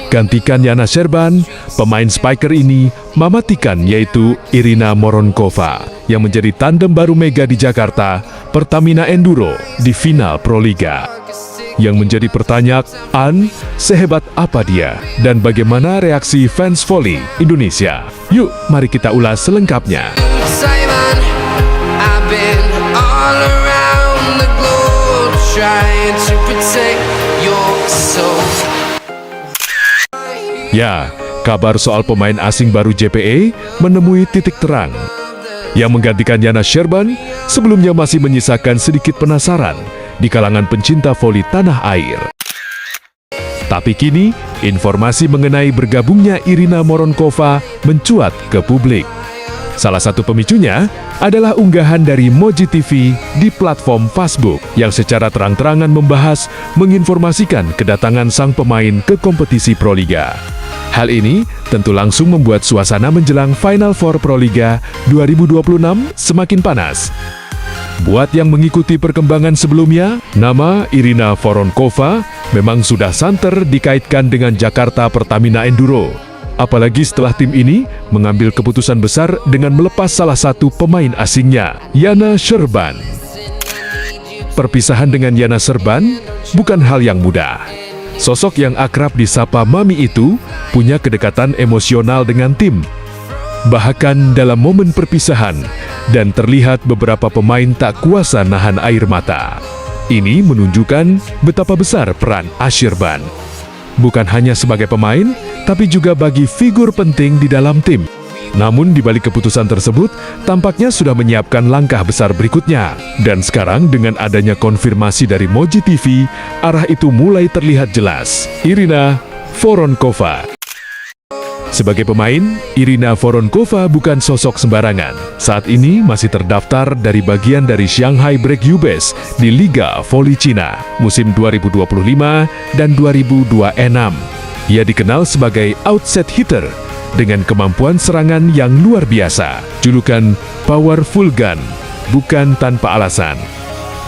Gantikan Yana Sherban, pemain spiker ini mematikan yaitu Irina Moronkova yang menjadi tandem baru Mega di Jakarta, Pertamina Enduro di final Proliga. Yang menjadi pertanyaan, sehebat apa dia dan bagaimana reaksi fans voli Indonesia? Yuk, mari kita ulas selengkapnya. Ya, kabar soal pemain asing baru JPE menemui titik terang. Yang menggantikan Yana Sherban sebelumnya masih menyisakan sedikit penasaran di kalangan pencinta voli tanah air. Tapi kini, informasi mengenai bergabungnya Irina Moronkova mencuat ke publik. Salah satu pemicunya adalah unggahan dari Moji TV di platform Facebook yang secara terang-terangan membahas menginformasikan kedatangan sang pemain ke kompetisi Proliga. Hal ini tentu langsung membuat suasana menjelang Final Four Proliga 2026 semakin panas. Buat yang mengikuti perkembangan sebelumnya, nama Irina Voronkova memang sudah santer dikaitkan dengan Jakarta Pertamina Enduro. Apalagi setelah tim ini mengambil keputusan besar dengan melepas salah satu pemain asingnya, Yana Sherban. Perpisahan dengan Yana Sherban bukan hal yang mudah. Sosok yang akrab disapa Mami itu punya kedekatan emosional dengan tim. Bahkan dalam momen perpisahan, dan terlihat beberapa pemain tak kuasa nahan air mata. Ini menunjukkan betapa besar peran Sherban. Bukan hanya sebagai pemain, tapi juga bagi figur penting di dalam tim. Namun di balik keputusan tersebut, tampaknya sudah menyiapkan langkah besar berikutnya. Dan sekarang dengan adanya konfirmasi dari Moji TV, arah itu mulai terlihat jelas. Irina Voronkova. Sebagai pemain, Irina Voronkova bukan sosok sembarangan. Saat ini masih terdaftar dari bagian dari Shanghai Breakubes di Liga Voli Cina musim 2025 dan 2026. Ia dikenal sebagai outset hitter dengan kemampuan serangan yang luar biasa. Julukan Powerful Gun bukan tanpa alasan.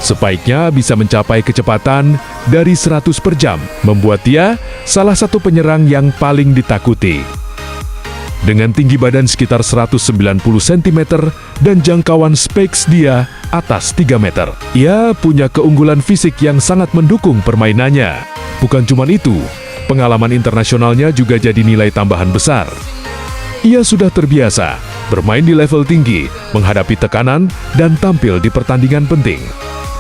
Spike-nya bisa mencapai kecepatan dari 100 per jam, membuat dia salah satu penyerang yang paling ditakuti. Dengan tinggi badan sekitar 190 cm dan jangkauan spikes dia atas 3 meter. Ia punya keunggulan fisik yang sangat mendukung permainannya. Bukan cuma itu, pengalaman internasionalnya juga jadi nilai tambahan besar. Ia sudah terbiasa bermain di level tinggi, menghadapi tekanan, dan tampil di pertandingan penting.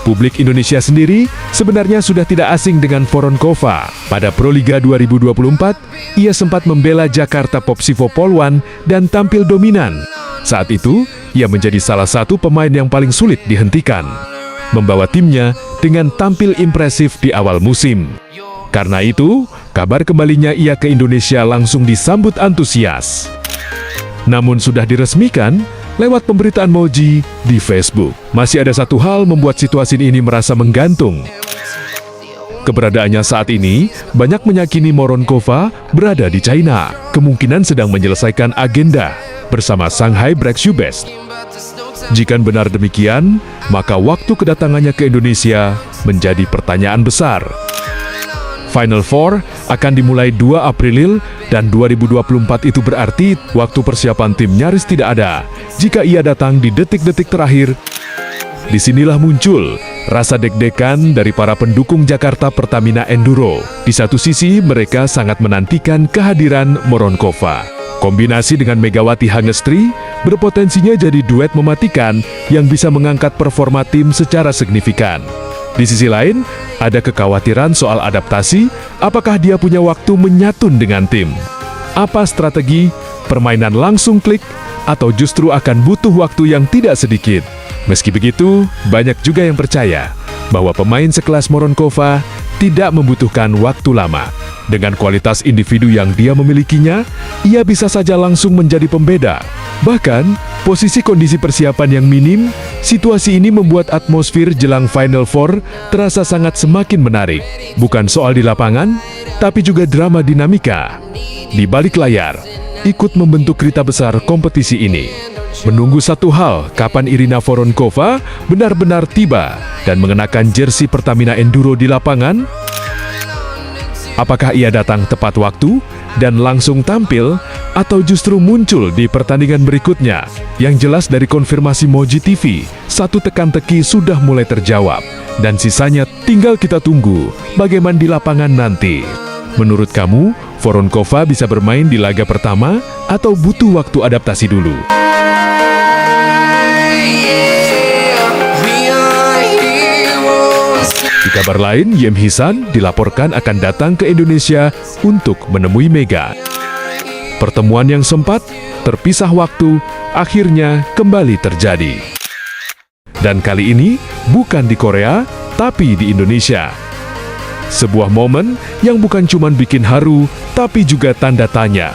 Publik Indonesia sendiri sebenarnya sudah tidak asing dengan Voronkova. Pada Proliga 2024, ia sempat membela Jakarta Popsivo Polwan dan tampil dominan. Saat itu, ia menjadi salah satu pemain yang paling sulit dihentikan, membawa timnya dengan tampil impresif di awal musim. Karena itu, kabar kembalinya ia ke Indonesia langsung disambut antusias. Namun sudah diresmikan lewat pemberitaan Moji di Facebook. Masih ada satu hal membuat situasi ini merasa menggantung. Keberadaannya saat ini banyak meyakini Moronkova berada di China, kemungkinan sedang menyelesaikan agenda bersama Shanghai Breakubes. Jika benar demikian, maka waktu kedatangannya ke Indonesia menjadi pertanyaan besar. Final Four akan dimulai 2 April dan 2024 itu berarti waktu persiapan tim nyaris tidak ada jika ia datang di detik-detik terakhir. Disinilah muncul rasa deg-degan dari para pendukung Jakarta Pertamina Enduro. Di satu sisi mereka sangat menantikan kehadiran Moronkova. Kombinasi dengan Megawati Hangestri berpotensinya jadi duet mematikan yang bisa mengangkat performa tim secara signifikan. Di sisi lain, ada kekhawatiran soal adaptasi, apakah dia punya waktu menyatun dengan tim? Apa strategi, permainan langsung klik, atau justru akan butuh waktu yang tidak sedikit? Meski begitu, banyak juga yang percaya bahwa pemain sekelas Moronkova tidak membutuhkan waktu lama. Dengan kualitas individu yang dia memilikinya, ia bisa saja langsung menjadi pembeda. Bahkan, posisi kondisi persiapan yang minim, situasi ini membuat atmosfer jelang Final Four terasa sangat semakin menarik. Bukan soal di lapangan, tapi juga drama dinamika di balik layar, ikut membentuk kereta besar kompetisi ini. Menunggu satu hal, kapan Irina Voronkova benar-benar tiba dan mengenakan jersey Pertamina Enduro di lapangan? Apakah ia datang tepat waktu dan langsung tampil, atau justru muncul di pertandingan berikutnya? Yang jelas dari konfirmasi Moji TV, satu tekan-teki sudah mulai terjawab, dan sisanya tinggal kita tunggu bagaimana di lapangan nanti. Menurut kamu, Voronkova bisa bermain di laga pertama atau butuh waktu adaptasi dulu? Di kabar lain, Yem Hisan dilaporkan akan datang ke Indonesia untuk menemui Mega. Pertemuan yang sempat terpisah waktu akhirnya kembali terjadi. Dan kali ini bukan di Korea, tapi di Indonesia. Sebuah momen yang bukan cuma bikin haru, tapi juga tanda tanya.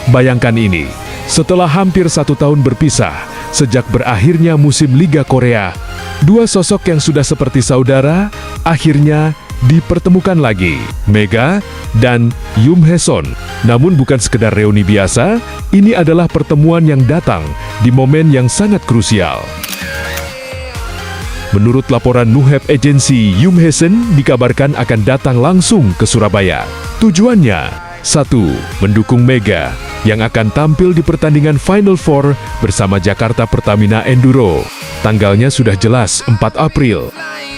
Bayangkan ini, setelah hampir 1 tahun berpisah, sejak berakhirnya musim Liga Korea, dua sosok yang sudah seperti saudara, akhirnya dipertemukan lagi, Mega dan Yoon Hae-sun. Namun bukan sekedar reuni biasa, ini adalah pertemuan yang datang di momen yang sangat krusial. Menurut laporan Nuhep Agency, Yoon Hae-sun dikabarkan akan datang langsung ke Surabaya. Tujuannya, 1. Mendukung Mega yang akan tampil di pertandingan Final Four bersama Jakarta Pertamina Enduro. Tanggalnya sudah jelas, 4 April.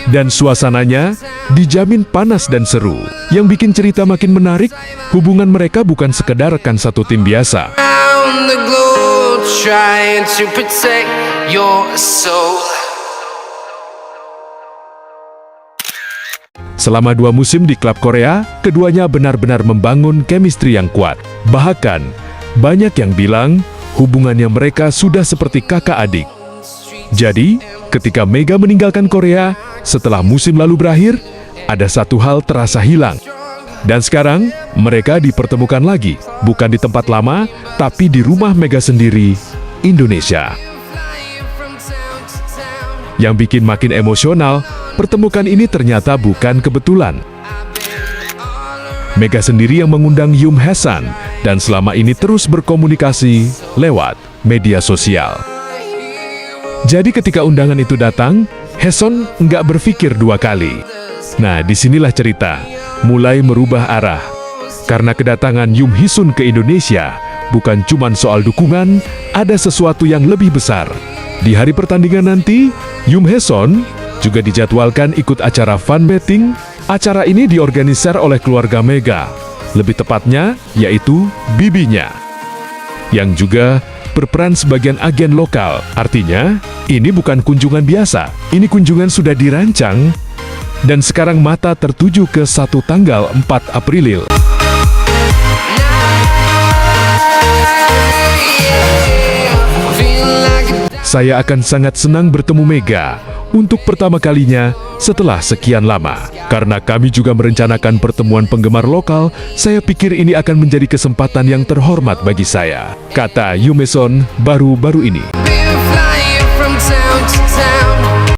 Dan suasananya dijamin panas dan seru. Yang bikin cerita makin menarik, hubungan mereka bukan sekedar rekan satu tim biasa. Selama 2 musim di klub Korea, keduanya benar-benar membangun chemistry yang kuat. Bahkan, banyak yang bilang hubungannya mereka sudah seperti kakak adik. Jadi, ketika Mega meninggalkan Korea, setelah musim lalu berakhir, ada satu hal terasa hilang. Dan sekarang, mereka dipertemukan lagi, bukan di tempat lama, tapi di rumah Mega sendiri, Indonesia. Yang bikin makin emosional, pertemuan ini ternyata bukan kebetulan. Mega sendiri yang mengundang Yoon Hae-sun, dan selama ini terus berkomunikasi lewat media sosial. Jadi ketika undangan itu datang, Hae-sun nggak berpikir 2 kali. Nah, disinilah cerita mulai merubah arah. Karena kedatangan Yoon Hae-sun ke Indonesia bukan cuma soal dukungan, ada sesuatu yang lebih besar. Di hari pertandingan nanti, Yoon Hae-sun juga dijadwalkan ikut acara fan meeting. Acara ini diorganisir oleh keluarga Mega, lebih tepatnya yaitu bibinya, yang juga berperan sebagai agen lokal. Artinya, ini bukan kunjungan biasa, ini kunjungan sudah dirancang, dan sekarang mata tertuju ke 1 tanggal 4 April. Saya akan sangat senang bertemu Mega untuk pertama kalinya setelah sekian lama. Karena kami juga merencanakan pertemuan penggemar lokal, saya pikir ini akan menjadi kesempatan yang terhormat bagi saya, kata Yoon Hae-sun baru-baru ini.